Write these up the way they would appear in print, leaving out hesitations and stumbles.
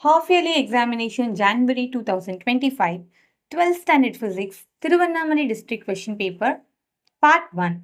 Half-yearly examination January 2025, 12th Standard Physics, Thiruvannamalai District Question Paper, Part 1.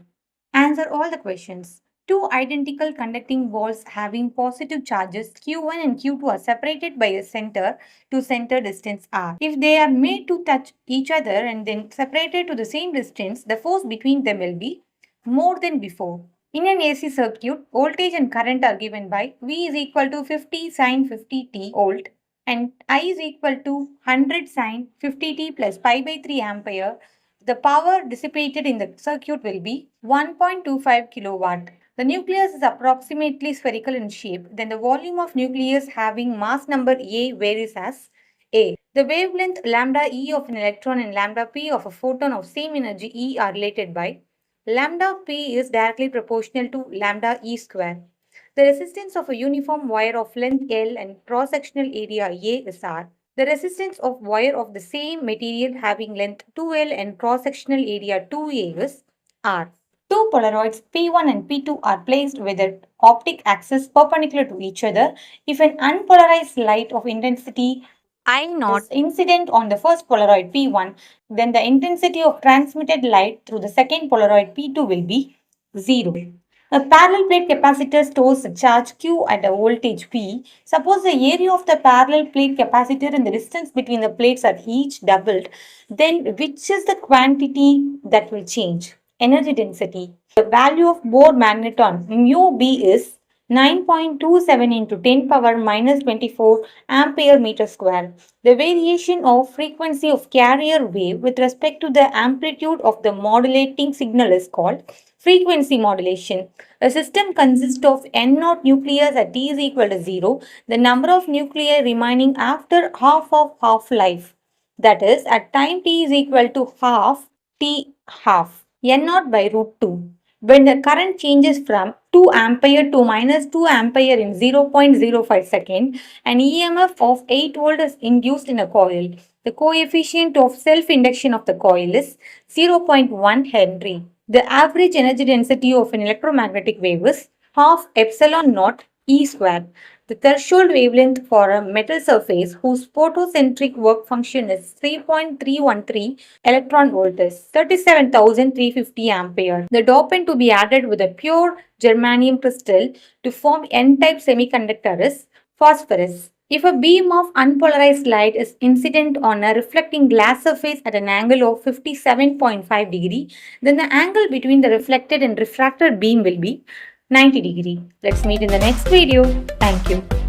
Answer all the questions. Two identical conducting walls having positive charges Q1 and Q2 are separated by a center to center distance R. If they are made to touch each other and then separated to the same distance, the force between them will be more than before. In an AC circuit, voltage and current are given by V is equal to 50 sine 50t volt and I is equal to 100 sine 50t plus pi by 3 ampere. The power dissipated in the circuit will be 1.25 kilowatt. The nucleus is approximately spherical in shape. Then the volume of nucleus having mass number A varies as A. The wavelength lambda E of an electron and lambda P of a photon of same energy E are related by lambda P is directly proportional to lambda E square. The resistance of a uniform wire of length L and cross-sectional area A is R. The resistance of wire of the same material having length 2L and cross-sectional area 2A is R. Two Polaroids P1 and P2 are placed with their optic axis perpendicular to each other. If an unpolarized light of intensity I naught is incident on the first Polaroid P1, then the intensity of transmitted light through the second Polaroid P2 will be 0. A parallel plate capacitor stores a charge Q at a voltage P. Suppose the area of the parallel plate capacitor and the distance between the plates are each doubled, then which is the quantity that will change? Energy density. The value of Bohr magneton mu B is 9.27 into 10 power minus 24 ampere meter square. The variation of frequency of carrier wave with respect to the amplitude of the modulating signal is called frequency modulation. A system consists of n0 nucleus at t is equal to 0, the number of nuclei remaining after half of half-life. That is, at time t is equal to half, t half, n0 by root 2. When the current changes from 2 ampere to minus 2 ampere in 0.05 second, an EMF of 8 volt is induced in a coil. The coefficient of self-induction of the coil is 0.1 Henry. The average energy density of an electromagnetic wave is half epsilon naught E square. The threshold wavelength for a metal surface whose photocentric work function is 3.313 electron volt is 37,350 ampere. The dopant to be added with a pure germanium crystal to form N-type semiconductor is phosphorus. If a beam of unpolarized light is incident on a reflecting glass surface at an angle of 57.5 degree, then the angle between the reflected and refracted beam will be 90 degree. Let's meet in the next video. Thank you.